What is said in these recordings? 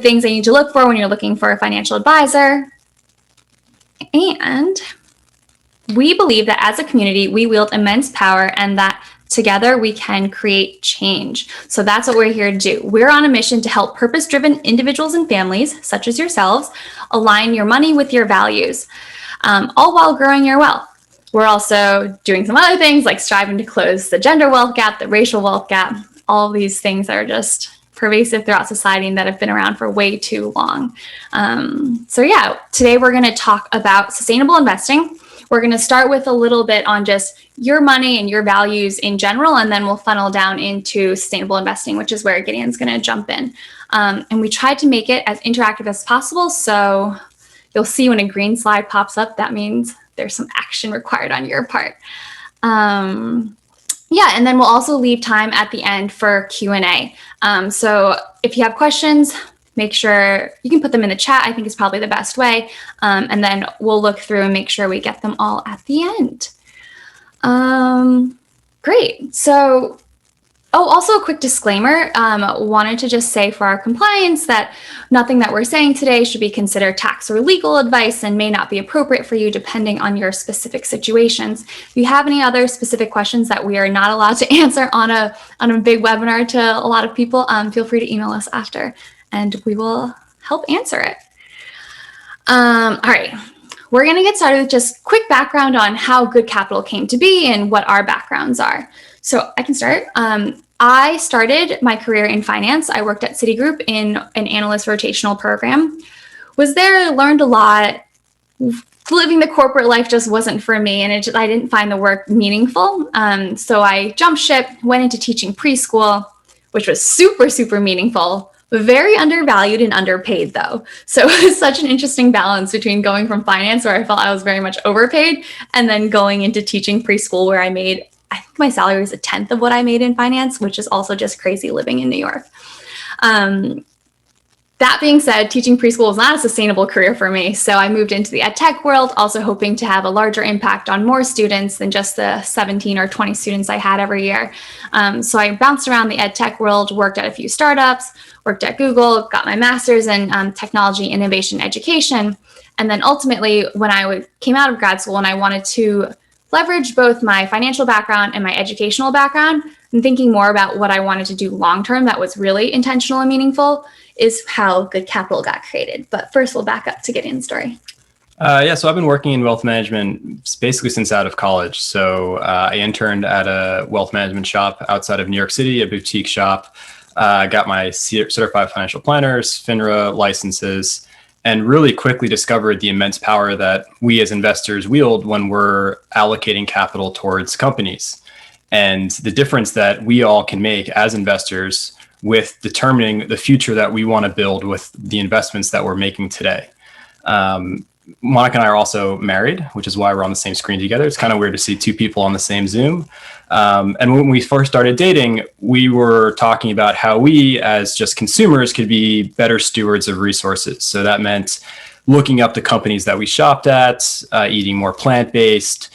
things they need to look for when you're looking for a financial advisor. And we believe that as a community, we wield immense power and that together we can create change. So that's what we're here to do. We're on a mission to help purpose-driven individuals and families, such as yourselves, align your money with your values, all while growing your wealth. We're also doing some other things like striving to close the gender wealth gap, the racial wealth gap, all these things that are just pervasive throughout society and that have been around for way too long. Today we're going to talk about sustainable investing. We're going to start with a little bit on just your money and your values in general, and then we'll funnel down into sustainable investing, which is where Gideon's going to jump in. And we tried to make it as interactive as possible. So you'll see when a green slide pops up, that means there's some action required on your part. And then we'll also leave time at the end for Q&A. So if you have questions, make sure you can put them in the chat. I think is probably the best way. And then we'll look through and make sure we get them all at the end. Great. So, also a quick disclaimer. Wanted to just say for our compliance that nothing that we're saying today should be considered tax or legal advice and may not be appropriate for you depending on your specific situations. If you have any other specific questions that we are not allowed to answer on a big webinar to a lot of people, feel free to email us after and we will help answer it. All right. We're going to get started with just quick background on how Good Capital came to be and what our backgrounds are. So I can start. I started my career in finance. I worked at Citigroup in an analyst rotational program. Was there, learned a lot. Living the corporate life just wasn't for me, and I didn't find the work meaningful. So I jumped ship, went into teaching preschool, which was super, super meaningful. Very undervalued and underpaid though. So it was such an interesting balance between going from finance where I felt I was very much overpaid and then going into teaching preschool where I think my salary was 1/10 of what I made in finance, which is also just crazy living in New York. That being said, teaching preschool is not a sustainable career for me. So I moved into the ed tech world, also hoping to have a larger impact on more students than just the 17 or 20 students I had every year. So I bounced around the ed tech world, worked at a few startups, worked at Google, got my master's in technology, innovation, education. And then ultimately, when I came out of grad school and I wanted to leverage both my financial background and my educational background, and thinking more about what I wanted to do long-term that was really intentional and meaningful, is how Good Capital got created. But first, we'll back up to Gideon's story. So I've been working in wealth management basically since out of college. So I interned at a wealth management shop outside of New York City, a boutique shop. Got my certified financial planners, FINRA licenses, and really quickly discovered the immense power that we as investors wield when we're allocating capital towards companies. And the difference that we all can make as investors with determining the future that we want to build with the investments that we're making today. Monica and I are also married, which is why we're on the same screen together. It's kind of weird to see two people on the same Zoom. And when we first started dating, we were talking about how we as just consumers could be better stewards of resources. So that meant looking up the companies that we shopped at, eating more plant-based,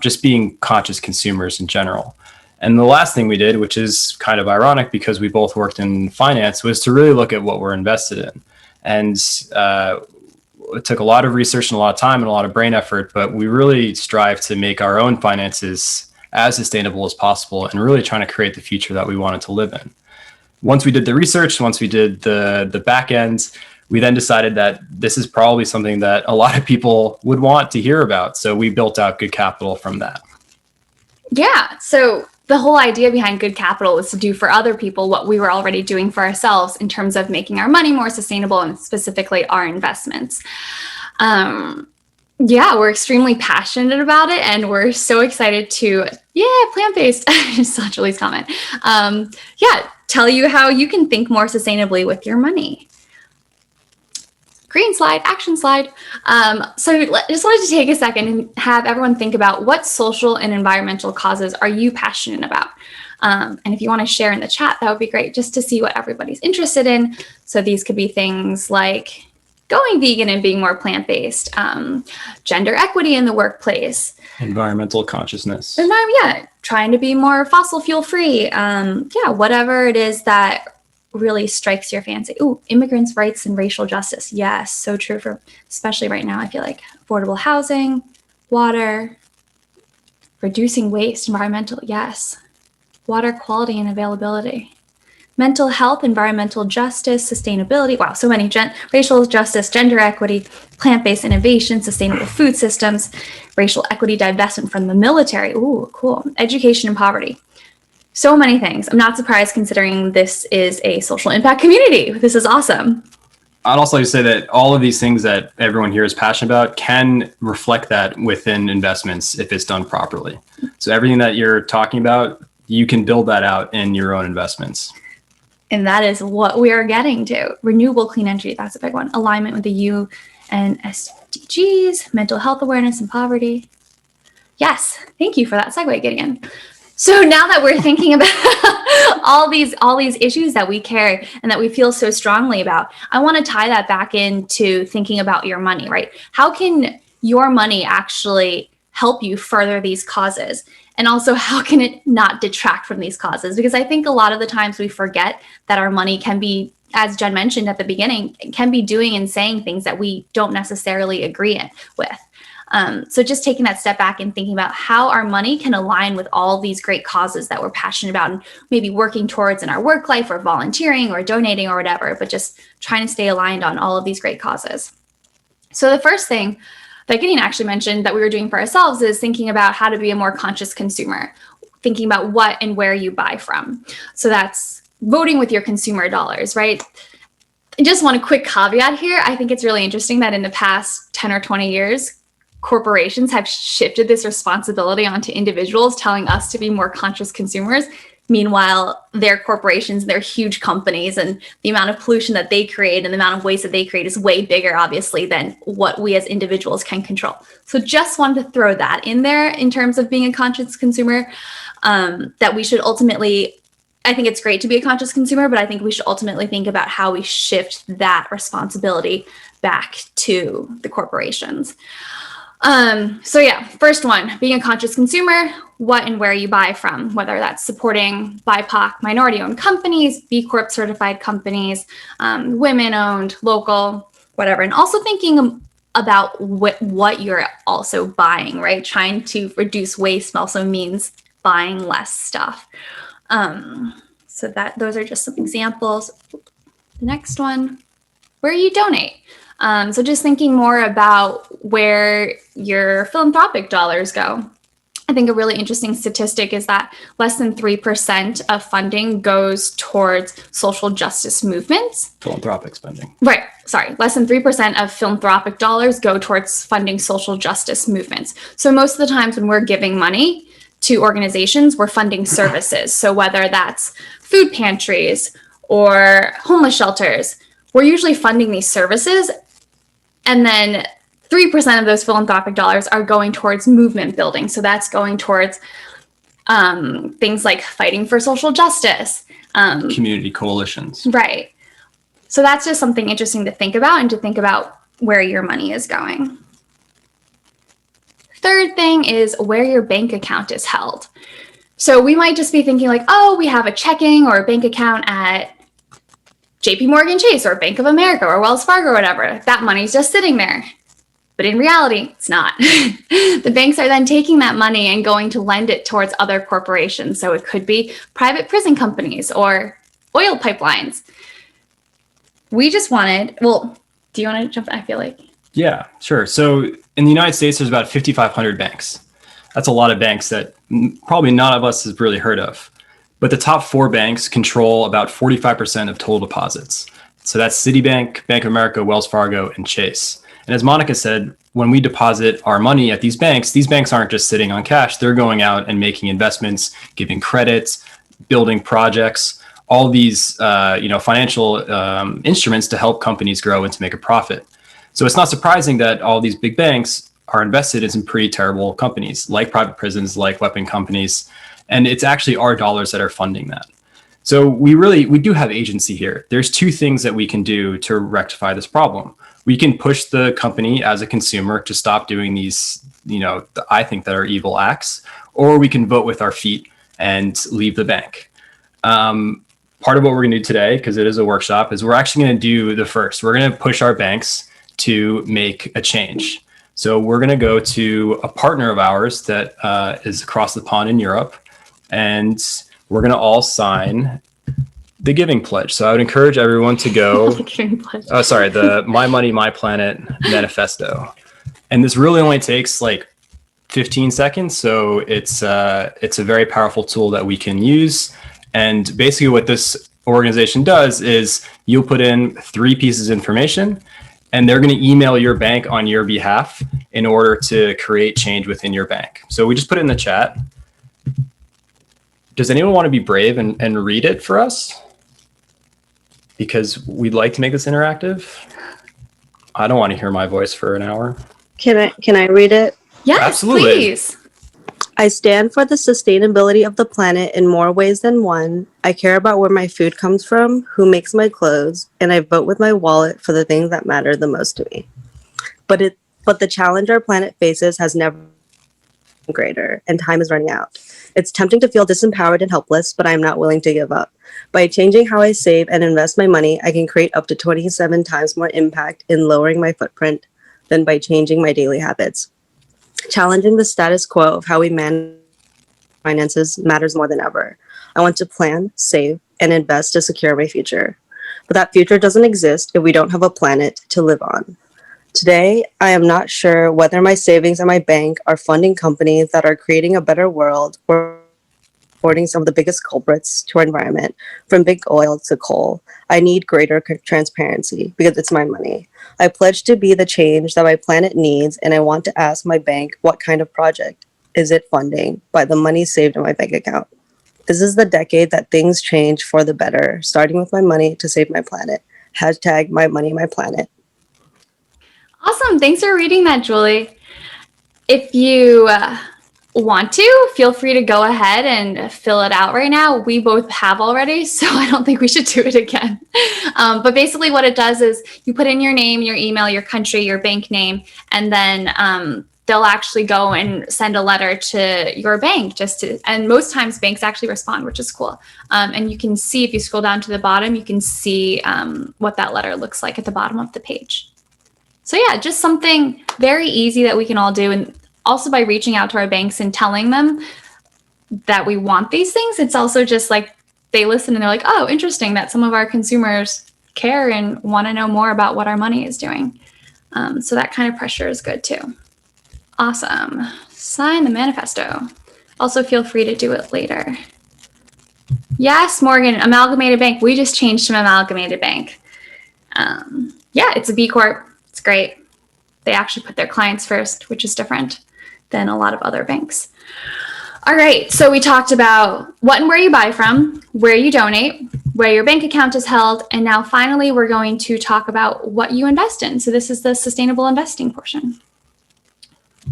just being conscious consumers in general. And the last thing we did, which is kind of ironic because we both worked in finance, was to really look at what we're invested in. And it took a lot of research and a lot of time and a lot of brain effort, but we really strive to make our own finances as sustainable as possible and really trying to create the future that we wanted to live in. Once we did the research, once we did the back ends, we then decided that this is probably something that a lot of people would want to hear about. So we built out Good Capital from that. Yeah. So the whole idea behind Good Capital was to do for other people what we were already doing for ourselves in terms of making our money more sustainable and specifically our investments. We're extremely passionate about it and we're so excited to, plant-based, just saw Julie's comment. Tell you how you can think more sustainably with your money. Green slide, action slide. So just wanted to take a second and have everyone think about what social and environmental causes are you passionate about? And if you want to share in the chat, that would be great just to see what everybody's interested in. So these could be things like going vegan and being more plant-based, gender equity in the workplace. Environmental consciousness. Trying to be more fossil fuel free. Whatever it is that really strikes your fancy? Ooh, immigrants' rights and racial justice. Yes, so true for especially right now. I feel like affordable housing, water, reducing waste, environmental. Yes, water quality and availability. Mental health, environmental justice, sustainability. Wow, so many. Racial justice, gender equity, plant-based innovation, sustainable food systems, racial equity, divestment from the military. Ooh, cool. Education and poverty. So many things. I'm not surprised considering this is a social impact community. This is awesome. I'd also like to say that all of these things that everyone here is passionate about can reflect that within investments if it's done properly. So everything that you're talking about, you can build that out in your own investments. And that is what we are getting to. Renewable clean energy, that's a big one. Alignment with the UN SDGs, mental health awareness and poverty. Yes, thank you for that segue, Gideon. So now that we're thinking about all these issues that we care and that we feel so strongly about, I want to tie that back into thinking about your money, right? How can your money actually help you further these causes? And also, how can it not detract from these causes? Because I think a lot of the times we forget that our money can be, as Jen mentioned at the beginning, can be doing and saying things that we don't necessarily agree with. So just taking that step back and thinking about how our money can align with all these great causes that we're passionate about and maybe working towards in our work life or volunteering or donating or whatever, but just trying to stay aligned on all of these great causes. So the first thing that Gideon actually mentioned that we were doing for ourselves is thinking about how to be a more conscious consumer, thinking about what and where you buy from. So that's voting with your consumer dollars, right? I just want a quick caveat here. I think it's really interesting that in the past 10 or 20 years, corporations have shifted this responsibility onto individuals, telling us to be more conscious consumers. Meanwhile, their corporations, they're huge companies, and the amount of pollution that they create and the amount of waste that they create is way bigger, obviously, than what we as individuals can control. So just wanted to throw that in there in terms of being a conscious consumer, that we should ultimately, I think it's great to be a conscious consumer, but I think we should ultimately think about how we shift that responsibility back to the corporations. So yeah, first one, being a conscious consumer, what and where you buy from, whether that's supporting BIPOC, minority-owned companies, B Corp certified companies, women-owned, local, whatever. And also thinking about what you're also buying, right? Trying to reduce waste also means buying less stuff. So those are just some examples. The next one, where you donate. So just thinking more about where your philanthropic dollars go. I think a really interesting statistic is that less than 3% of funding goes towards social justice movements. Philanthropic spending. Right. Sorry. Less than 3% of philanthropic dollars go towards funding social justice movements. So most of the times when we're giving money to organizations, we're funding services. So whether that's food pantries or homeless shelters, we're usually funding these services. And then 3% of those philanthropic dollars are going towards movement building. So that's going towards things like fighting for social justice. Community coalitions. Right. So that's just something interesting to think about and to think about where your money is going. Third thing is where your bank account is held. So we might just be thinking like, oh, we have a checking or a bank account at JP Morgan Chase or Bank of America or Wells Fargo or whatever. That money's just sitting there. But in reality, it's not. The banks are then taking that money and going to lend it towards other corporations. So it could be private prison companies or oil pipelines. We just wanted, well, do you want to jump in? I feel like. Yeah, sure. So in the United States, there's about 5,500 banks. That's a lot of banks that probably none of us has really heard of. But the top 4 banks control about 45% of total deposits. So that's Citibank, Bank of America, Wells Fargo, and Chase. And as Monica said, when we deposit our money at these banks aren't just sitting on cash. They're going out and making investments, giving credits, building projects, all these financial instruments to help companies grow and to make a profit. So it's not surprising that all these big banks are invested in some pretty terrible companies like private prisons, like weapon companies. And it's actually our dollars that are funding that. So we do have agency here. There's 2 things that we can do to rectify this problem. We can push the company as a consumer to stop doing these, I think that are evil acts, or we can vote with our feet and leave the bank. part of what we're going to do today, because it is a workshop, is we're actually going to do the first. We're going to push our banks to make a change. So we're going to go to a partner of ours that is across the pond in Europe, and we're going to all sign the Giving Pledge. So I would encourage everyone to go. The My Money, My Planet Manifesto. And this really only takes like 15 seconds. So it's a very powerful tool that we can use. And basically what this organization does is you'll put in 3 pieces of information, and they're going to email your bank on your behalf in order to create change within your bank. So we just put it in the chat. Does anyone want to be brave and read it for us? Because we'd like to make this interactive. I don't want to hear my voice for an hour. Can I read it? Yes, absolutely. Please. I stand for the sustainability of the planet in more ways than one. I care about where my food comes from, who makes my clothes, and I vote with my wallet for the things that matter the most to me. But the challenge our planet faces has never been greater, and time is running out. It's tempting to feel disempowered and helpless, but I am not willing to give up. By changing how I save and invest my money, I can create up to 27 times more impact in lowering my footprint than by changing my daily habits. Challenging the status quo of how we manage finances matters more than ever. I want to plan, save, and invest to secure my future. But that future doesn't exist if we don't have a planet to live on. Today, I am not sure whether my savings in my bank are funding companies that are creating a better world or supporting some of the biggest culprits to our environment, from big oil to coal. I need greater transparency because it's my money. I pledge to be the change that my planet needs, and I want to ask my bank what kind of project is it funding by the money saved in my bank account. This is the decade that things change for the better, starting with my money to save my planet. Hashtag my money, my planet. Awesome. Thanks for reading that, Julie. If you want to, feel free to go ahead and fill it out right now. We both have already, so I don't think we should do it again. But basically what it does is you put in your name, your email, your country, your bank name, and then they'll actually go and send a letter to your bank and most times banks actually respond, which is cool. And you can see, if you scroll down to the bottom, you can see what that letter looks like at the bottom of the page. So yeah, just something very easy that we can all do. And also by reaching out to our banks and telling them that we want these things, it's also just like they listen and they're like, oh, interesting that some of our consumers care and want to know more about what our money is doing. So that kind of pressure is good too. Awesome. Sign the manifesto. Also feel free to do it later. Yes, Morgan, Amalgamated Bank. We just changed to Amalgamated Bank. Yeah, it's a B Corp. It's great. They actually put their clients first, which is different than a lot of other banks. All right, so we talked about what and where you buy from, where you donate, where your bank account is held, and now finally we're going to talk about what you invest in. So this is the sustainable investing portion.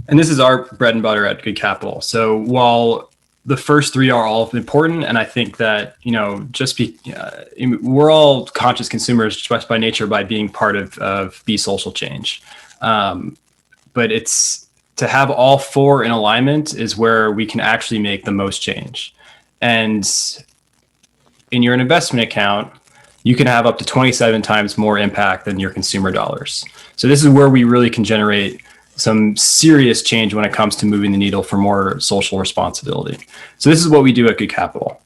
And this is our bread and butter at Good Capital. So while the first 3 are all important, and I think that, we're all conscious consumers just by nature, by being part of Be Social Change. But it's to have all 4 in alignment is where we can actually make the most change. And in your investment account, you can have up to 27 times more impact than your consumer dollars. So this is where we really can generate some serious change when it comes to moving the needle for more social responsibility. So this is what we do at Good Capital.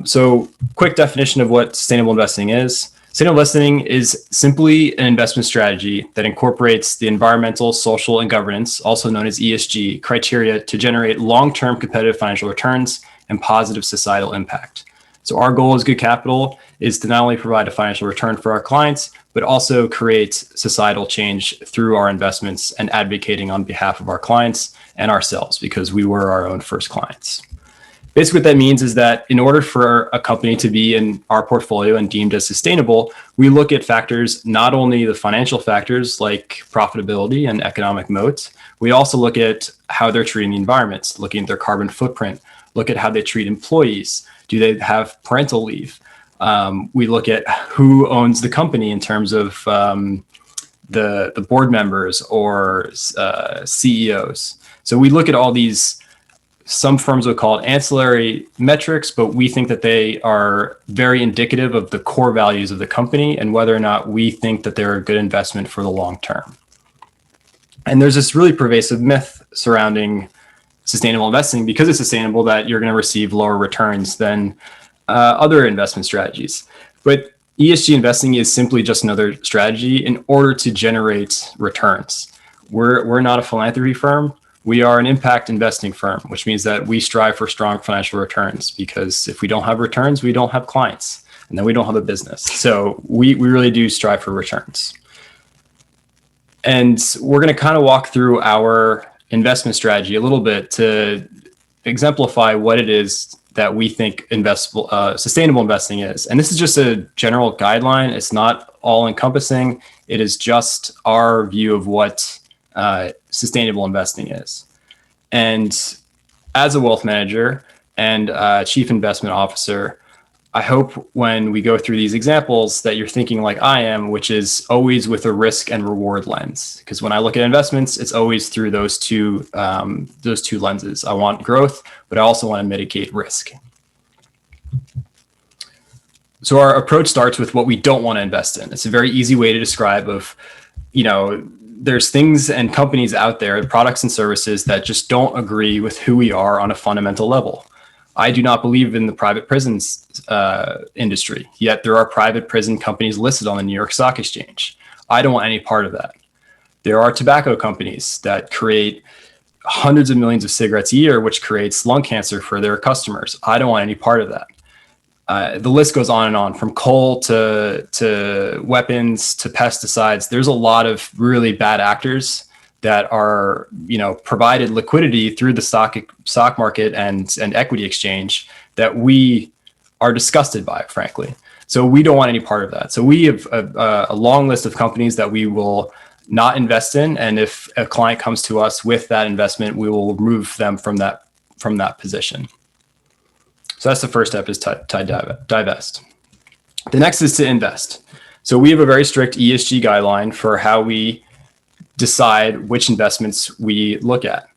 So quick definition of what sustainable investing is. Sustainable investing is simply an investment strategy that incorporates the environmental, social, and governance, also known as ESG, criteria to generate long-term competitive financial returns and positive societal impact. So our goal as Good Capital is to not only provide a financial return for our clients, but also create societal change through our investments and advocating on behalf of our clients and ourselves, because we were our own first clients. Basically, what that means is that in order for a company to be in our portfolio and deemed as sustainable, we look at factors, not only the financial factors like profitability and economic moat, we also look at how they're treating the environment, looking at their carbon footprint, look at how they treat employees. Do they have parental leave? We look at who owns the company in terms of the board members or CEOs. So we look at all these Some firms would call it ancillary metrics, but we think that they are very indicative of the core values of the company and whether or not we think that they're a good investment for the long term. And there's this really pervasive myth surrounding sustainable investing, because it's sustainable, that you're going to receive lower returns than other investment strategies. But ESG investing is simply just another strategy in order to generate returns. We're not a philanthropy firm. We are an impact investing firm, which means that we strive for strong financial returns, because if we don't have returns, we don't have clients, and then we don't have a business. So we really do strive for returns. And we're going to kind of walk through our investment strategy a little bit to exemplify what it is that we think sustainable investing is. And this is just a general guideline. It's not all encompassing. It is just our view of what sustainable investing is. And as a wealth manager and chief investment officer, I hope when we go through these examples that you're thinking like I am, which is always with a risk and reward lens. Because when I look at investments, it's always through those two lenses. I want growth, but I also want to mitigate risk. So our approach starts with what we don't want to invest in. It's a very easy way to describe there's things and companies out there, products and services, that just don't agree with who we are on a fundamental level. I do not believe in the private prisons industry, yet there are private prison companies listed on the New York Stock Exchange. I don't want any part of that. There are tobacco companies that create hundreds of millions of cigarettes a year, which creates lung cancer for their customers. I don't want any part of that. The list goes on and on, from coal to weapons to pesticides. There's a lot of really bad actors that are, provided liquidity through the stock market and equity exchange that we are disgusted by, frankly. So we don't want any part of that. So we have a long list of companies that we will not invest in. And if a client comes to us with that investment, we will remove them from that position. So that's the first step, is to divest. The next is to invest. So we have a very strict ESG guideline for how we decide which investments we look at.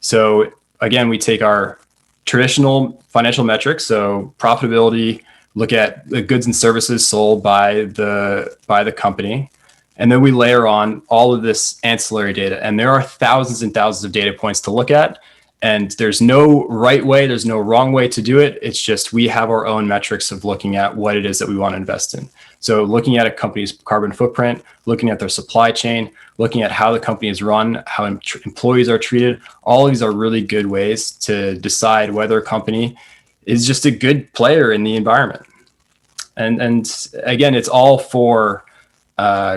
So again, we take our traditional financial metrics, so profitability, look at the goods and services sold by the company, and then we layer on all of this ancillary data. And there are thousands and thousands of data points to look at. And there's no right way, there's no wrong way to do it. It's just we have our own metrics of looking at what it is that we want to invest in. So looking at a company's carbon footprint, looking at their supply chain, looking at how the company is run, how employees are treated, all of these are really good ways to decide whether a company is just a good player in the environment. And again, it's all for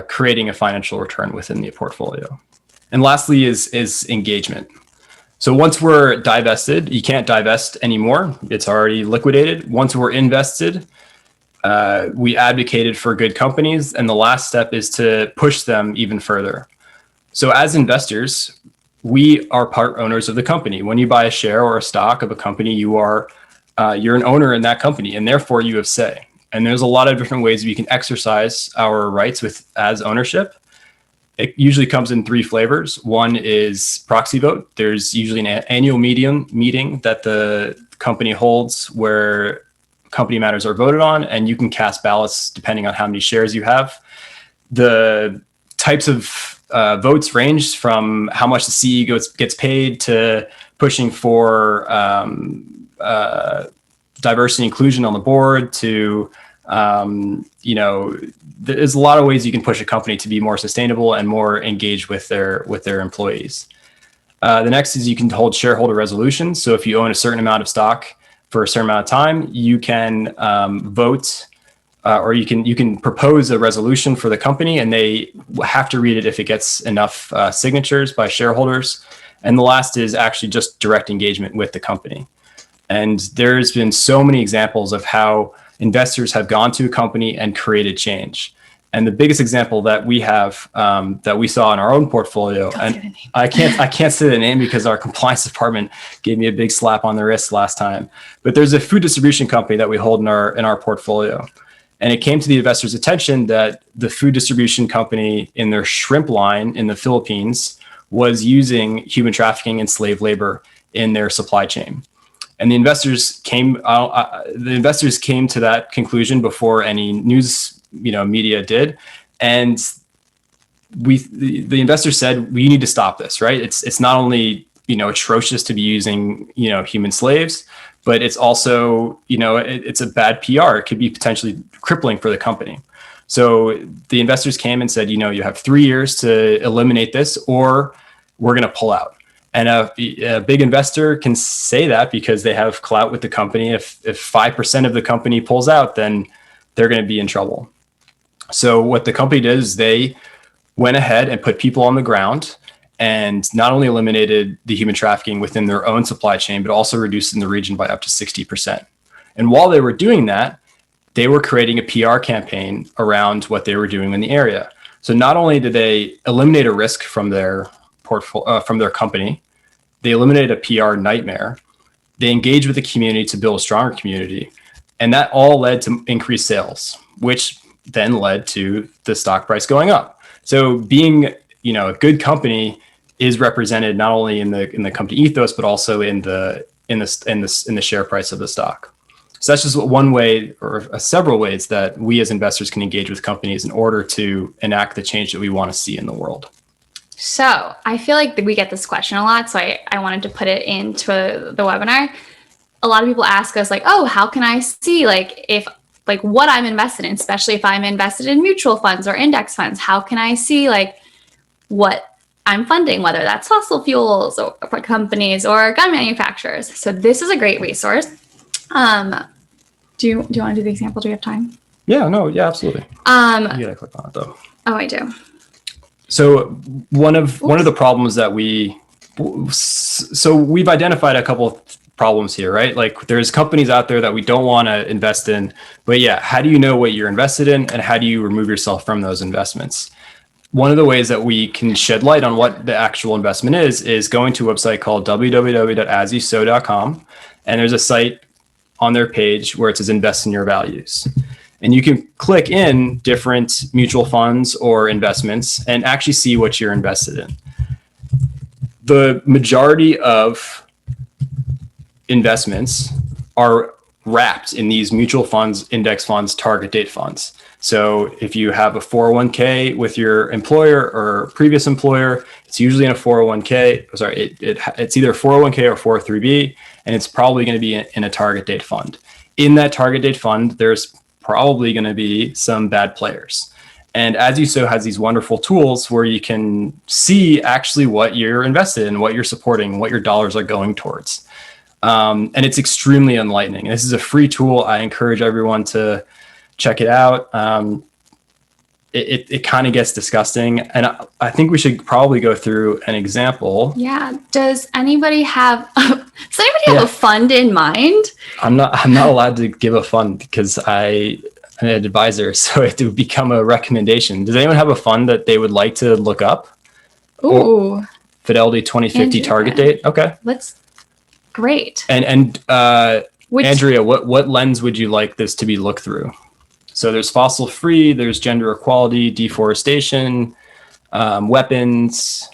creating a financial return within the portfolio. And lastly is engagement. So once we're divested, you can't divest anymore. It's already liquidated. Once we're invested, we advocated for good companies. And the last step is to push them even further. So as investors, we are part owners of the company. When you buy a share or a stock of a company, you're an owner in that company, and therefore you have say. And there's a lot of different ways we can exercise our rights as ownership. It usually comes in three flavors. One is proxy vote. There's usually an annual meeting that the company holds where company matters are voted on, and you can cast ballots depending on how many shares you have. The types of votes range from how much the CEO gets paid to pushing for diversity and inclusion on the board to there's a lot of ways you can push a company to be more sustainable and more engaged with their employees. The next is you can hold shareholder resolutions. So if you own a certain amount of stock for a certain amount of time, you can vote or you can propose a resolution for the company, and they have to read it if it gets enough signatures by shareholders. And the last is actually just direct engagement with the company. And there's been so many examples of how investors have gone to a company and created change. And the biggest example that we have that we saw in our own portfolio, and I can't say the name because our compliance department gave me a big slap on the wrist last time. But there's a food distribution company that we hold in our portfolio. And it came to the investors' attention that the food distribution company in their shrimp line in the Philippines was using human trafficking and slave labor in their supply chain. And the investors came to that conclusion before any news, media did. And the investors said, we need to stop this, right? It's not only, atrocious to be using, human slaves, but it's also, it's a bad PR. It could be potentially crippling for the company. So the investors came and said, you have 3 years to eliminate this, or we're going to pull out. And a big investor can say that because they have clout with the company. If 5% of the company pulls out, then they're going to be in trouble. So what the company did is they went ahead and put people on the ground and not only eliminated the human trafficking within their own supply chain, but also reduced in the region by up to 60%. And while they were doing that, they were creating a PR campaign around what they were doing in the area. So not only did they eliminate a risk from their portfolio, from their company, they eliminated a PR nightmare. They engaged with the community to build a stronger community. And that all led to increased sales, which then led to the stock price going up. So being, a good company is represented not only in the company ethos, but also in the share price of the stock. So that's just one way, or several ways, that we as investors can engage with companies in order to enact the change that we want to see in the world. So I feel like we get this question a lot, so I wanted to put it into the webinar. A lot of people ask us, like, oh, how can I see if what I'm invested in, especially if I'm invested in mutual funds or index funds? How can I see what I'm funding, whether that's fossil fuels or companies or gun manufacturers? So this is a great resource. Do you want to do the example? Do we have time? Yeah, no, yeah, absolutely. You gotta click on it though. Oh, I do. So one of the problems that we've identified a couple of problems here, right? Like there's companies out there that we don't want to invest in, but yeah, how do you know what you're invested in, and how do you remove yourself from those investments? One of the ways that we can shed light on what the actual investment is going to a website called www.asyso.com, and there's a site on their page where it says invest in your values. And you can click in different mutual funds or investments and actually see what you're invested in. The majority of investments are wrapped in these mutual funds, index funds, target date funds. So if you have a 401k with your employer or previous employer, it's usually in a 401k. Sorry, it's either 401k or 403b, and it's probably going to be in a target date fund. In that target date fund, there's probably going to be some bad players. And As You Sow has these wonderful tools where you can see actually what you're invested in, what you're supporting, what your dollars are going towards. And it's extremely enlightening. This is a free tool. I encourage everyone to check it out. It kind of gets disgusting. And I think we should probably go through an example. Yeah. Does anybody have a fund in mind? I'm not allowed to give a fund because I'm an advisor, so it would become a recommendation. Does anyone have a fund that they would like to look up? Ooh. Fidelity 2050 target date. Okay. Great. And Andrea, what lens would you like this to be looked through? So there's fossil free, there's gender equality, deforestation, weapons,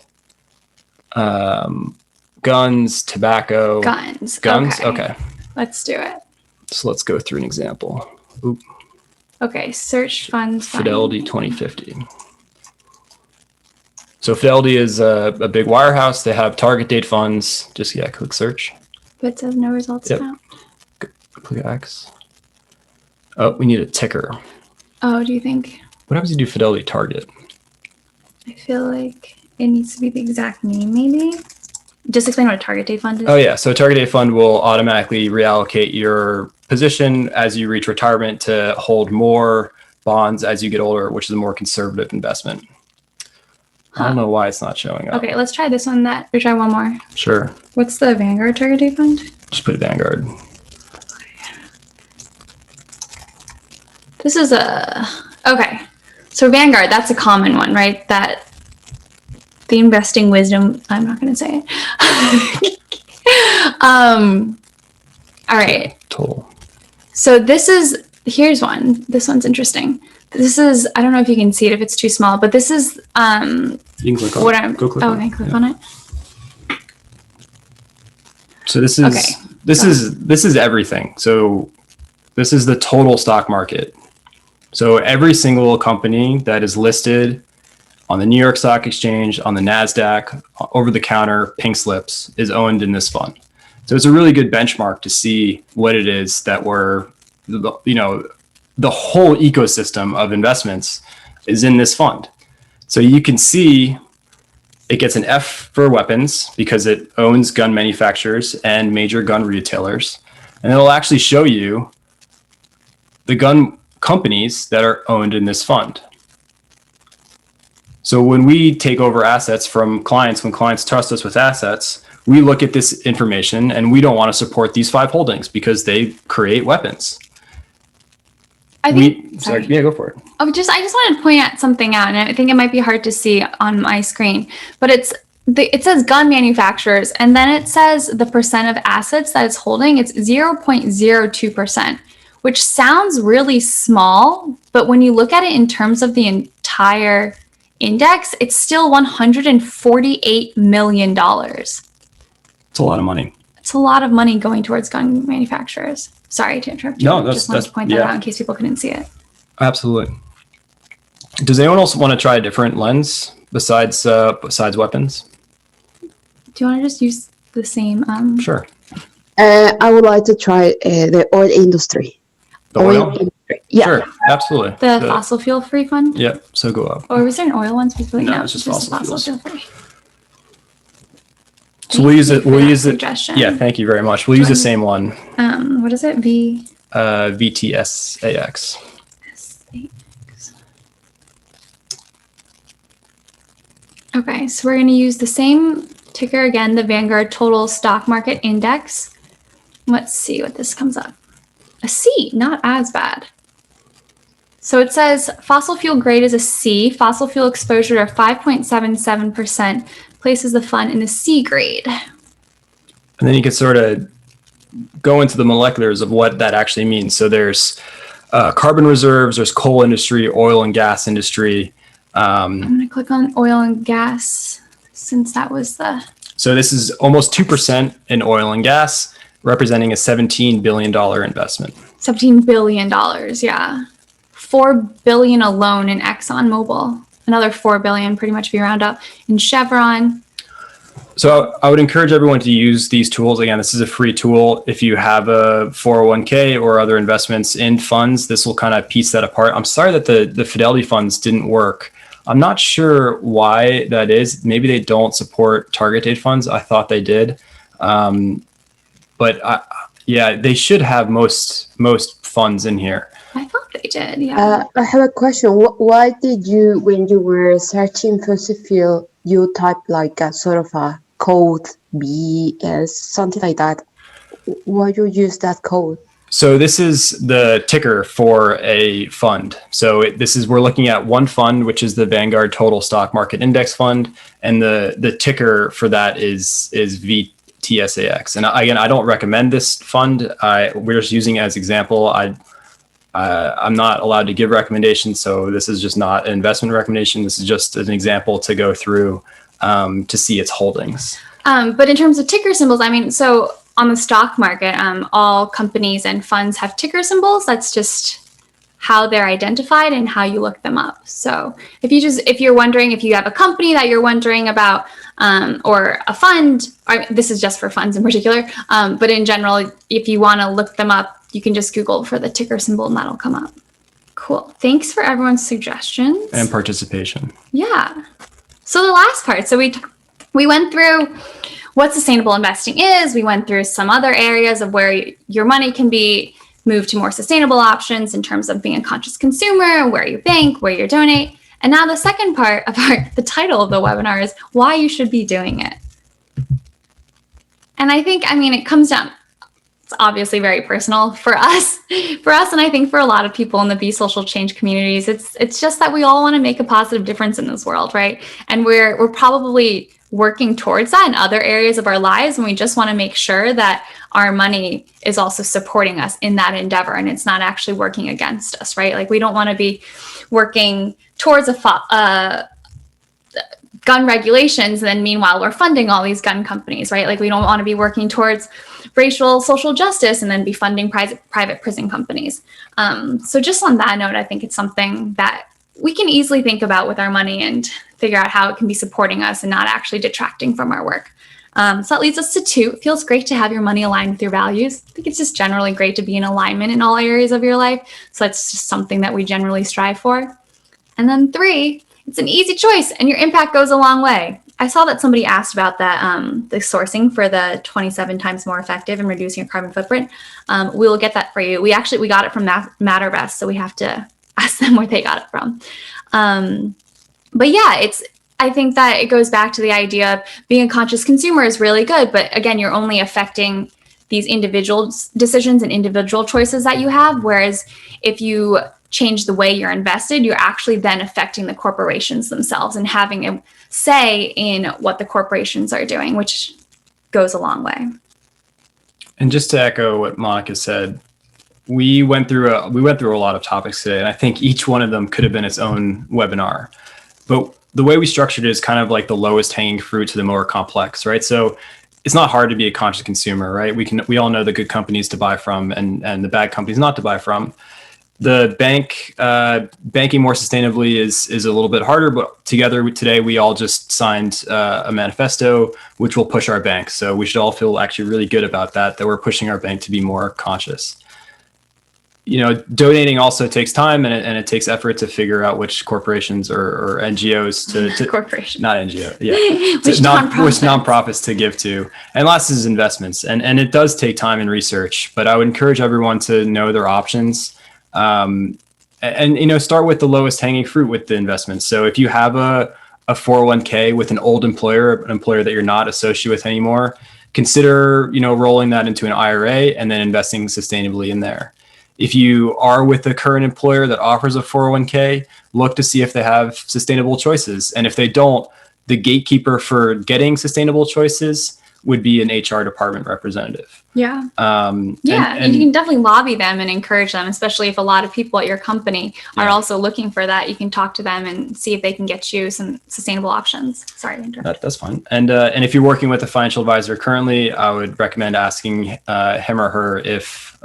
guns, tobacco. Guns. Okay. Let's do it. So let's go through an example. Oop. Okay, search funds. Fidelity 2050. So Fidelity is a big wirehouse. They have target date funds. Just click search. But it says no results found. Click X. Oh, we need a ticker. Oh, do you think? What happens if you do Fidelity Target? I feel like it needs to be the exact name, maybe. Just explain what a target date fund is. Oh yeah, so a target date fund will automatically reallocate your position as you reach retirement to hold more bonds as you get older, which is a more conservative investment. I don't know why it's not showing up. Okay, let's try this one. Or try one more. Sure. What's the Vanguard target date fund? Just put Vanguard. This is okay. So Vanguard, that's a common one, right? That the investing wisdom, I'm not going to say it. All right. Total. So here's one. This one's interesting. This is, I don't know if you can see it if it's too small, but this is, you can click on it. Go click on it. Okay, click on it. So this is everything. So this is the total stock market. So every single company that is listed on the New York Stock Exchange, on the NASDAQ, over the counter, pink slips, is owned in this fund. So it's a really good benchmark to see what it is that the whole ecosystem of investments is in this fund. So you can see it gets an F for weapons because it owns gun manufacturers and major gun retailers. And it'll actually show you the gun companies that are owned in this fund. So when we take over assets from clients, when clients trust us with assets, we look at this information and we don't want to support these 5 holdings because they create weapons. Sorry, go for it. I just wanted to point something out, and I think it might be hard to see on my screen, but it says gun manufacturers, and then it says the percent of assets that it's holding. It's 0.02%, which sounds really small, but when you look at it in terms of the entire index, it's still $148 million. It's a lot of money. It's a lot of money going towards gun manufacturers. Sorry to interrupt you. No, just wanted to point that out in case people couldn't see it. Absolutely. Does anyone else want to try a different lens besides weapons? Do you want to just use the same? Sure. I would like to try the oil industry. The oil? Industry. Yeah. Sure, absolutely. The fossil fuel free fund? Yep, so go up. Or was there an oil one specifically? No, it's just fossil fuels. fuel free. So we'll use it. Suggestion. Yeah, thank you very much. We'll use the same one. What is it? VTSAX. Okay, so we're going to use the same ticker again, the Vanguard Total Stock Market Index. Let's see what this comes up. A C, not as bad. So it says fossil fuel grade is a C. Fossil fuel exposure to 5.77% places the fund in the C grade. And then you can sort of go into the moleculars of what that actually means. So there's carbon reserves, there's coal industry, oil and gas industry. I'm going to click on oil and gas since that was the... So this is almost 2% in oil and gas, representing a $17 billion investment. $17 billion, yeah. $4 billion alone in ExxonMobil. Another $4 billion, pretty much if you round up, in Chevron. So I would encourage everyone to use these tools. Again, this is a free tool. If you have a 401k or other investments in funds, this will kind of piece that apart. I'm sorry that the Fidelity funds didn't work. I'm not sure why that is. Maybe they don't support target date funds. I thought they did. But they should have most funds in here. I thought they did, yeah. I have a question. Why did you, when you were searching fossil fuel, you type like a sort of a code BS, something like that? Why do you use that code? So this is the ticker for a fund. So we're looking at one fund, which is the Vanguard Total Stock Market Index Fund, and the ticker for that is VTSAX. And again, I don't recommend this fund. We're just using it as example. I'm not allowed to give recommendations, so this is just not an investment recommendation. This is just an example to go through to see its holdings. But in terms of ticker symbols, I mean, so on the stock market, all companies and funds have ticker symbols. That's just how they're identified and how you look them up. So if you're wondering if you have a company that you're wondering about, or a fund, this is just for funds in particular, but in general, if you want to look them up, you can just Google for the ticker symbol and that'll come up. Cool. Thanks for everyone's suggestions. And participation. Yeah. So the last part, so we went through what sustainable investing is. We went through some other areas of where your money can be moved to more sustainable options in terms of being a conscious consumer, where you bank, where you donate. And now the second part of the title of the webinar is why you should be doing it. And it comes down, it's obviously very personal for us, and I think for a lot of people in the Be Social Change communities. It's just that we all want to make a positive difference in this world, right? And we're probably working towards that in other areas of our lives, and we just want to make sure that our money is also supporting us in that endeavor and it's not actually working against us, right? Like we don't want to be working towards gun gun regulations. And then meanwhile, we're funding all these gun companies, right? Like we don't want to be working towards racial social justice and then be funding private prison companies. So just on that note, I think it's something that we can easily think about with our money and figure out how it can be supporting us and not actually detracting from our work. So that leads us to 2. It feels great to have your money aligned with your values. I think it's just generally great to be in alignment in all areas of your life. So that's just something that we generally strive for. And then 3, it's an easy choice and your impact goes a long way. I saw that somebody asked about that, the sourcing for the 27 times more effective in reducing your carbon footprint. We will get that for you. We got it from MatterBest, so we have to ask them where they got it from. But yeah, I think that it goes back to the idea of being a conscious consumer is really good. But again, you're only affecting these individual decisions and individual choices that you have. Whereas if you change the way you're invested, you're actually then affecting the corporations themselves and having a say in what the corporations are doing, which goes a long way. And just to echo what Monica said, we went through a lot of topics today, and I think each one of them could have been its own webinar. But the way we structured it is kind of like the lowest hanging fruit to the more complex, right? So it's not hard to be a conscious consumer, right? We all know the good companies to buy from and the bad companies not to buy from. The banking more sustainably is a little bit harder, but together today we all just signed a manifesto which will push our bank. So we should all feel actually really good about that we're pushing our bank to be more conscious. Donating also takes time and it takes effort to figure out which corporations or NGOs to corporations, not NGO, yeah, which nonprofits to give to. And last is investments, and it does take time and research. But I would encourage everyone to know their options, and start with the lowest hanging fruit with the investments. So if you have a 401k with an old employer, an employer that you're not associated with anymore, consider rolling that into an IRA and then investing sustainably in there. If you are with a current employer that offers a 401k, look to see if they have sustainable choices. And if they don't, the gatekeeper for getting sustainable choices would be an HR department representative. Yeah. And you can definitely lobby them and encourage them, especially if a lot of people at your company are also looking for that. You can talk to them and see if they can get you some sustainable options. Sorry to interrupt. That's fine. And if you're working with a financial advisor currently, I would recommend asking him or her if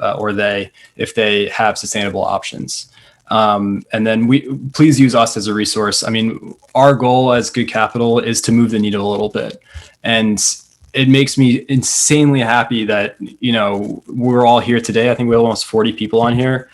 they have sustainable options. And then please use us as a resource. I mean, our goal as Good Capital is to move the needle a little bit. And it makes me insanely happy that, we're all here today. I think we have almost 40 people on here.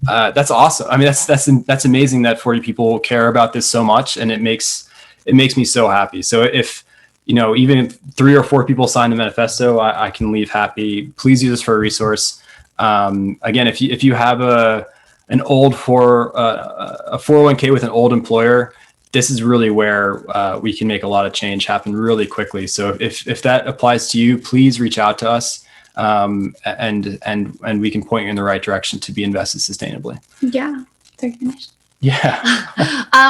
That's awesome. I mean, that's amazing that 40 people care about this so much. And it makes me so happy. So if, even if 3 or 4 people sign the manifesto, I can leave happy. Please use this for a resource. Again, if you have a 401k with an old employer, this is really where we can make a lot of change happen really quickly. So if that applies to you, please reach out to us, and we can point you in the right direction to be invested sustainably. Yeah, they're finished. Yeah.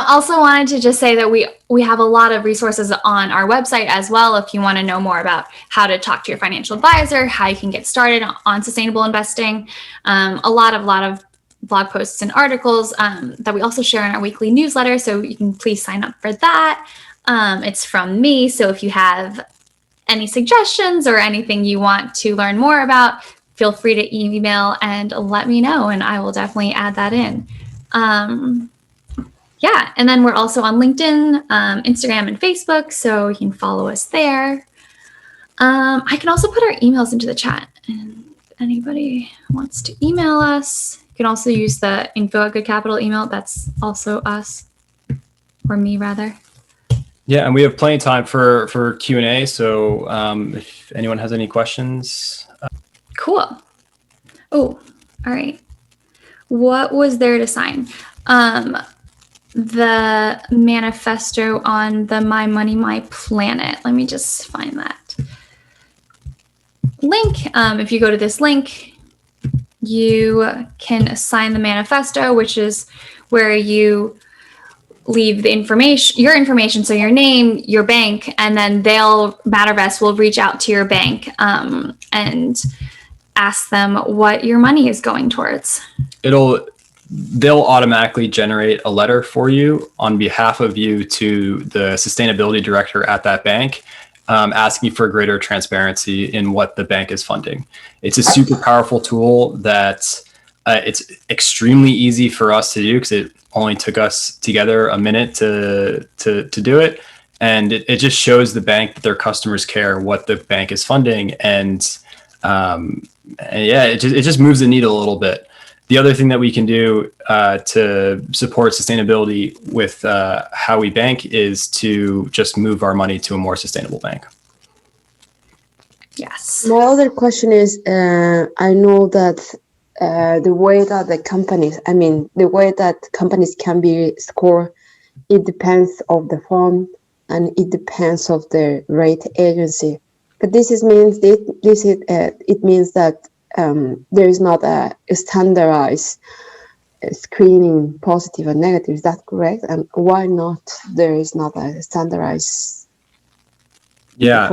Also wanted to just say that we have a lot of resources on our website as well. If you want to know more about how to talk to your financial advisor, how you can get started on sustainable investing, a lot of blog posts and articles that we also share in our weekly newsletter. So you can please sign up for that. It's from me. So if you have any suggestions or anything you want to learn more about, feel free to email and let me know, and I will definitely add that in. And then we're also on LinkedIn, Instagram, and Facebook, so you can follow us there. I can also put our emails into the chat, and if anybody wants to email us, you can also use the info@goodcapital email. That's also us, or me rather. Yeah, and we have plenty of time for Q&A. So if anyone has any questions. Cool. Oh, all right. What was there to sign? The manifesto on the My Money, My Planet. Let me just find that link. If you go to this link, you can sign the manifesto, which is where you leave the your information, so your name, your bank, and then MatterBest will reach out to your bank and ask them what your money is going towards. they'll automatically generate a letter for you on behalf of you to the sustainability director at that bank, asking for greater transparency in what the bank is funding. It's a super powerful tool that it's extremely easy for us to do because it only took us together a minute to do it. And it just shows the bank that their customers care what the bank is funding. And yeah, it just moves the needle a little bit. The other thing that we can do to support sustainability with how we bank is to just move our money to a more sustainable bank. Yes. My other question is, I know that the way that companies can be scored, it depends of the fund and it depends of the rate agency. But it means that there is not a standardized screening, positive and negative. Is that correct? And why not? There is not a standardized. Yeah.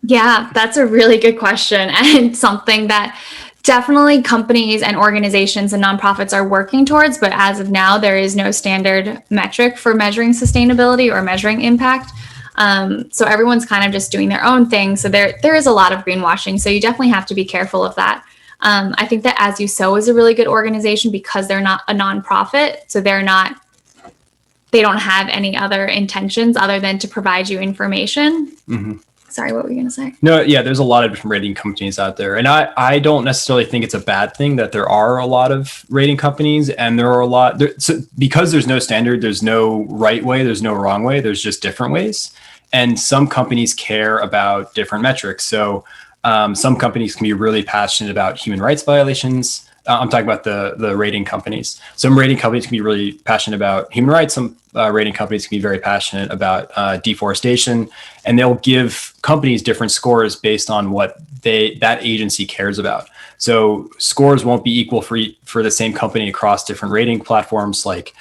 Yeah, that's a really good question, and something that definitely companies and organizations and nonprofits are working towards. But as of now, there is no standard metric for measuring sustainability or measuring impact. So everyone's kind of just doing their own thing. So there is a lot of greenwashing. So you definitely have to be careful of that. I think that As You Sow is a really good organization because they're not a nonprofit. So they don't have any other intentions other than to provide you information. Mm-hmm. Sorry, what were you going to say? No, yeah, there's a lot of different rating companies out there. And I don't necessarily think it's a bad thing that there are a lot of rating companies, and there are because there's no standard, there's no right way, there's no wrong way, there's just different ways. And some companies care about different metrics. So some companies can be really passionate about human rights violations. I'm talking about the rating companies. Some rating companies can be really passionate about human rights. Some rating companies can be very passionate about deforestation, and they'll give companies different scores based on what that agency cares about. So scores won't be equal for the same company across different rating platforms like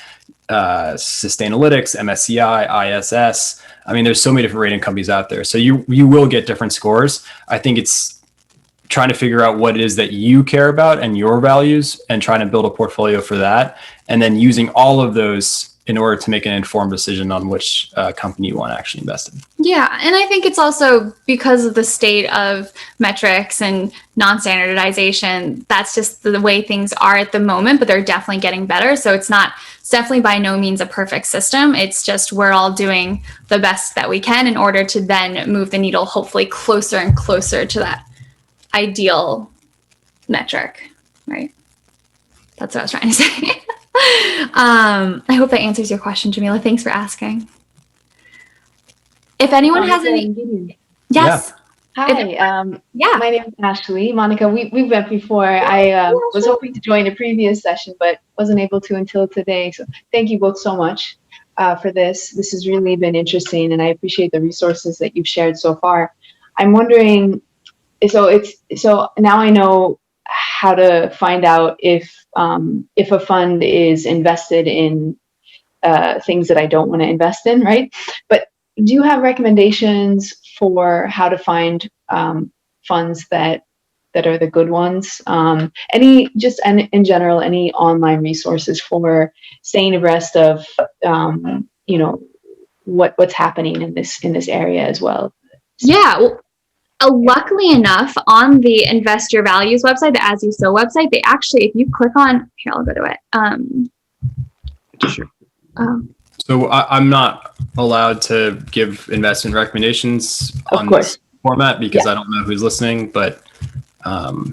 Sustainalytics, MSCI, ISS. I mean, there's so many different rating companies out there. So you will get different scores. I think it's trying to figure out what it is that you care about and your values, and trying to build a portfolio for that, and then using all of those in order to make an informed decision on which company you want to actually invest in. Yeah, and I think it's also because of the state of metrics and non-standardization, that's just the way things are at the moment, but they're definitely getting better. So it's definitely by no means a perfect system. It's just we're all doing the best that we can in order to then move the needle hopefully closer and closer to that ideal metric, right? That's what I was trying to say. I hope that answers your question, Jamila. Thanks for asking. If anyone has any, yes. Hi, my name is Ashley. Monica, we've met before. I was hoping to join a previous session, but wasn't able to until today. So thank you both so much for this. This has really been interesting, and I appreciate the resources that you've shared so far. I'm wondering, so now I know how to find out if a fund is invested in things that I don't want to invest in, right? But do you have recommendations for how to find funds that are the good ones? In general, any online resources for staying abreast of what's happening in this area as well? Yeah. Well, luckily enough, on the Invest Your Values website, the As You Sow website, they actually, if you click on, here, I'll go to it. Sure. So I'm not allowed to give investment recommendations on this format because I don't know who's listening, but I'll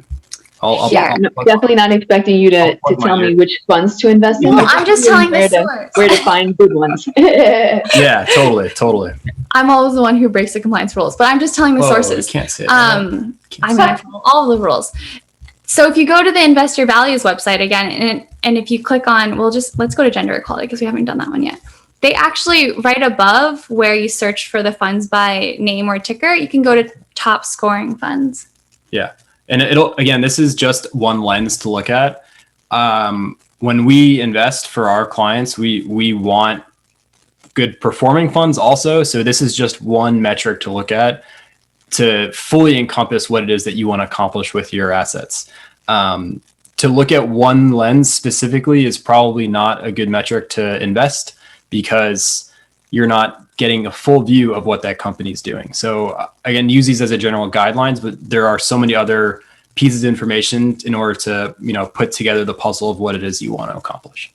definitely not expecting you to tell me which funds to invest in. Well, I'm just telling the source. Where to find good ones. Yeah, totally. I'm always the one who breaks the compliance rules, but I'm just telling the sources. You can't say it. I follow all of the rules. So if you go to the Invest Your Values website again, and if you click on, let's go to gender equality because we haven't done that one yet. They actually, right above where you search for the funds by name or ticker, you can go to top scoring funds. Yeah. And this is just one lens to look at. When we invest for our clients, we want good performing funds also. So this is just one metric to look at to fully encompass what it is that you want to accomplish with your assets. to look at one lens specifically is probably not a good metric to invest, because you're not getting a full view of what that company is doing. So again, use these as a general guidelines, but there are so many other pieces of information in order to, put together the puzzle of what it is you want to accomplish.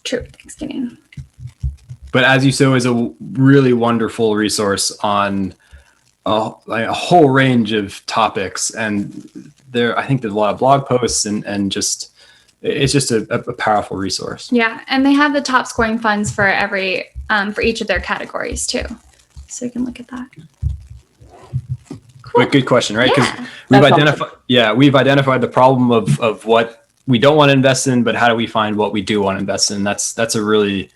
True. Thanks, Gideon. But As You Sow is a really wonderful resource on a whole range of topics. And I think there's a lot of blog posts and just, it's just a powerful resource. Yeah. And they have the top scoring funds for for each of their categories too. So you can look at that. Cool. But good question, right? Because Yeah. we've identified the problem of what we don't want to invest in, but how do we find what we do want to invest in? That's a really,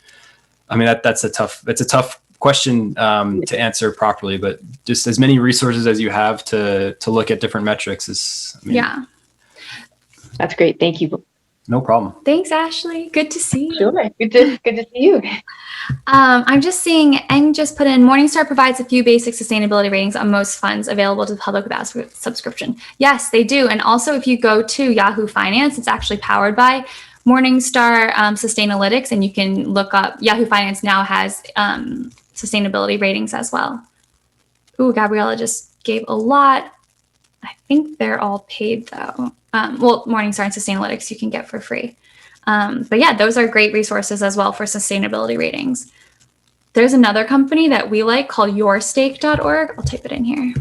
it's a tough question to answer properly, but just as many resources as you have to look at different metrics is, yeah. That's great. Thank you. No problem. Thanks, Ashley. Good to see you. Sure. Good to see you. I'm just seeing Eng just put in Morningstar provides a few basic sustainability ratings on most funds available to the public without subscription. Yes, they do. And also if you go to Yahoo Finance, it's actually powered by Morningstar Sustainalytics, and you can look up Yahoo Finance now has sustainability ratings as well. Ooh, Gabriella just gave a lot. I think they're all paid though. Morningstar and Sustainalytics you can get for free. But yeah, those are great resources as well for sustainability ratings. There's another company that we like called yourstake.org. I'll type it in here.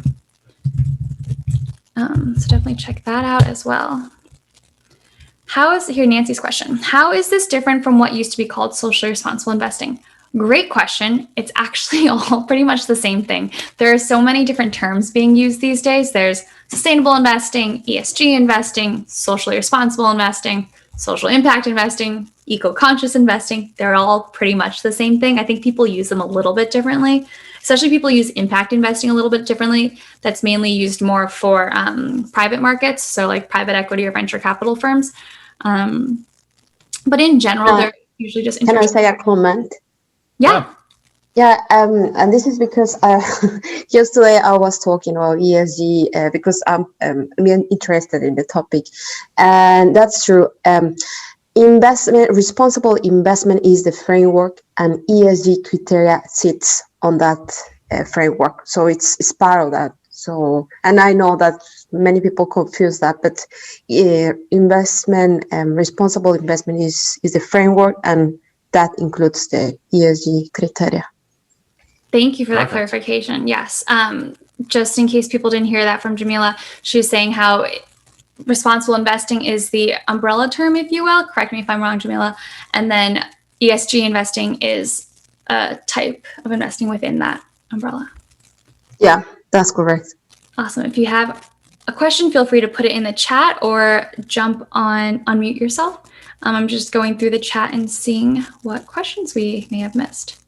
So definitely check that out as well. Here, Nancy's question. How is this different from what used to be called socially responsible investing? Great question. It's actually all pretty much the same thing. There are so many different terms being used these days. There's sustainable investing, ESG investing, socially responsible investing, social impact investing, eco-conscious investing. They're all pretty much the same thing. I think people use them a little bit differently, especially people use impact investing a little bit differently. That's mainly used more for private markets, so like private equity or venture capital firms. But in general, they're usually just Can I say a comment? Yeah. Yeah, and this is because yesterday I was talking about ESG because I'm interested in the topic, and that's true. Responsible investment is the framework, and ESG criteria sits on that framework, so it's part of that. So, and I know that many people confuse that, but responsible investment is the framework, and that includes the ESG criteria. Thank you for that clarification. Yes. Just in case people didn't hear that from Jamila, she was saying how responsible investing is the umbrella term, if you will. Correct me if I'm wrong, Jamila. And then ESG investing is a type of investing within that umbrella. Yeah, that's correct. Awesome. If you have a question, feel free to put it in the chat or unmute yourself. I'm just going through the chat and seeing what questions we may have missed.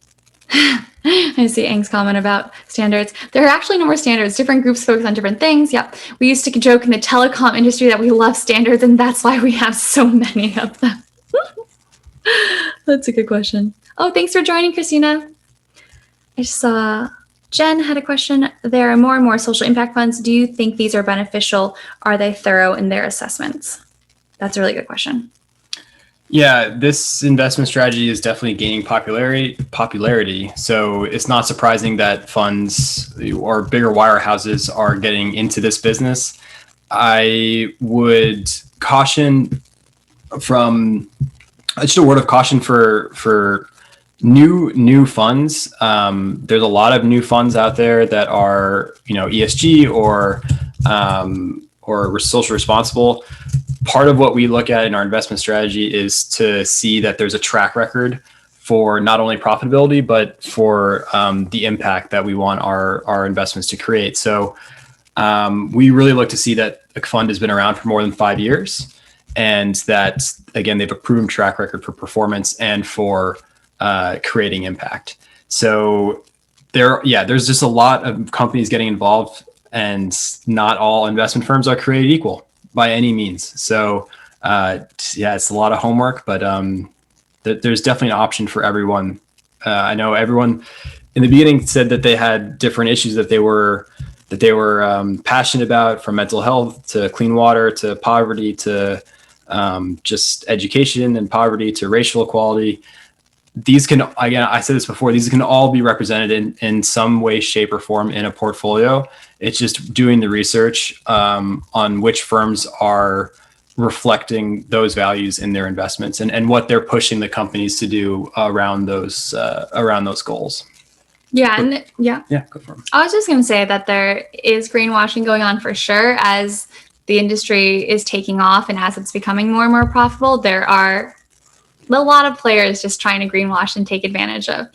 I see Eng's comment about standards. There are actually no more standards. Different groups focus on different things. Yep. We used to joke in the telecom industry that we love standards, and that's why we have so many of them. That's a good question. Oh, thanks for joining, Christina. I saw Jen had a question. There are more and more social impact funds. Do you think these are beneficial? Are they thorough in their assessments? That's a really good question. Yeah, this investment strategy is definitely gaining popularity. So it's not surprising that funds or bigger wirehouses are getting into this business. I would caution just a word of caution for new funds. There's a lot of new funds out there that are, ESG or social responsible. Part of what we look at in our investment strategy is to see that there's a track record for not only profitability, but for the impact that we want our investments to create. So we really look to see that a fund has been around for more than 5 years, and that, again, they have a proven track record for performance and for creating impact. So there's just a lot of companies getting involved, and not all investment firms are created equal by any means. So it's a lot of homework, but there's definitely an option for everyone. I know everyone in the beginning said that they had different issues that they were passionate about, from mental health to clean water to poverty to just education and poverty to racial equality. These can, again, I said this before, these can all be represented in some way, shape, or form in a portfolio. It's just doing the research on which firms are reflecting those values in their investments and what they're pushing the companies to do around those goals. Yeah, and yeah, Go for it. I was just going to say that there is greenwashing going on for sure. As the industry is taking off and as it's becoming more and more profitable, there are a lot of players just trying to greenwash and take advantage of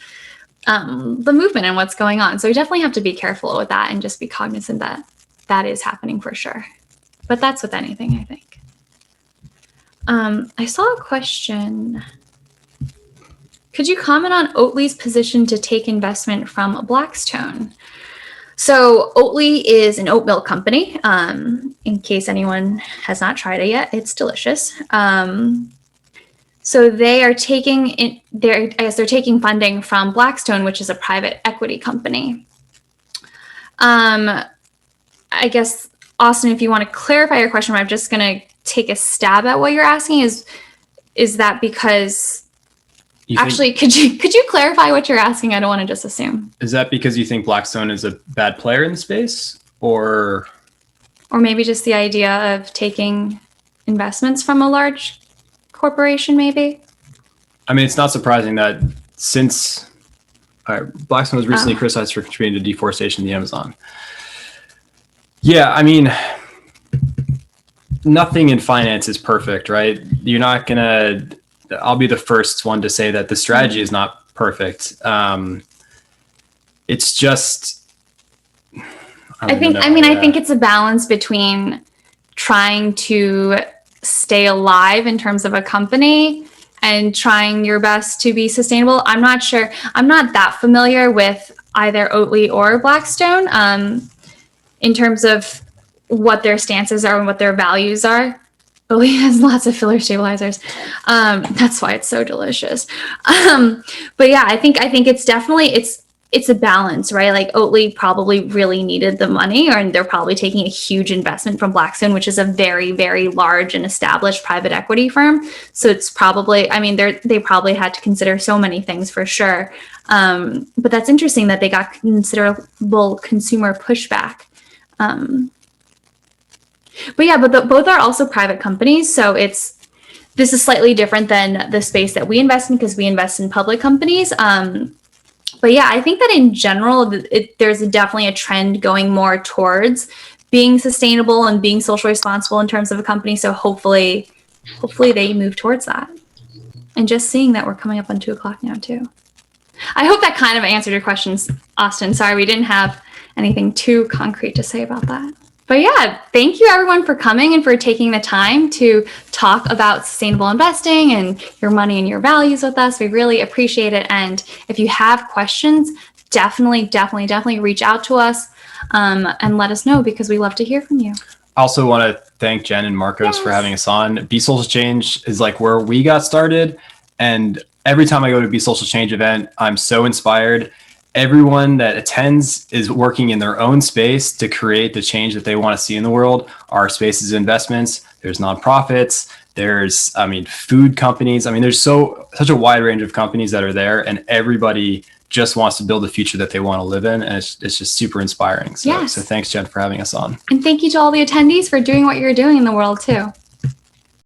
the movement and what's going on. So we definitely have to be careful with that and just be cognizant that that is happening for sure. But that's with anything, I think. I saw a question. Could you comment on Oatly's position to take investment from Blackstone? So Oatly is an oat milk company. In case anyone has not tried it yet, it's delicious. So they are taking they're taking funding from Blackstone, which is a private equity company. I guess, Austin, if you want to clarify your question, I'm just going to take a stab at what you're asking. Is that because actually, could you clarify what you're asking? I don't want to just assume. Is that because you think Blackstone is a bad player in the space, or maybe just the idea of taking investments from a large corporation, maybe? I mean, it's not surprising that since Blackstone was recently criticized for contributing to deforestation in the Amazon. Yeah, I mean, nothing in finance is perfect, right? You're not gonna. I'll be the first one to say that the strategy is not perfect. It's just. I think it's a balance between trying to stay alive in terms of a company and trying your best to be sustainable. I'm not sure. I'm not that familiar with either Oatly or Blackstone in terms of what their stances are and what their values are. Oatly has lots of filler stabilizers. That's why it's so delicious. But yeah, I think it's definitely, it's a balance, right? Like Oatly probably really needed the money, and they're probably taking a huge investment from Blackstone, which is a very, very large and established private equity firm. So it's probably, I mean, they probably had to consider so many things for sure. But that's interesting that they got considerable consumer pushback. But yeah, both are also private companies. So this is slightly different than the space that we invest in, because we invest in public companies. But yeah, I think that in general, there's definitely a trend going more towards being sustainable and being socially responsible in terms of a company. So hopefully they move towards that. And just seeing that we're coming up on 2:00 now too. I hope that kind of answered your questions, Austin. Sorry, we didn't have anything too concrete to say about that. But yeah, thank you everyone for coming and for taking the time to talk about sustainable investing and your money and your values with us. We really appreciate it. And if you have questions, definitely reach out to us and let us know, because we love to hear from you. I also want to thank Jen and Marcos for having us on. Be Social Change is like where we got started. And every time I go to a Be Social Change event, I'm so inspired. Everyone that attends is working in their own space to create the change that they want to see in the world. Our space is investments. There's nonprofits. There's, food companies. There's such a wide range of companies that are there, and everybody just wants to build the future that they want to live in. And it's just super inspiring. So thanks, Jen, for having us on. And thank you to all the attendees for doing what you're doing in the world too.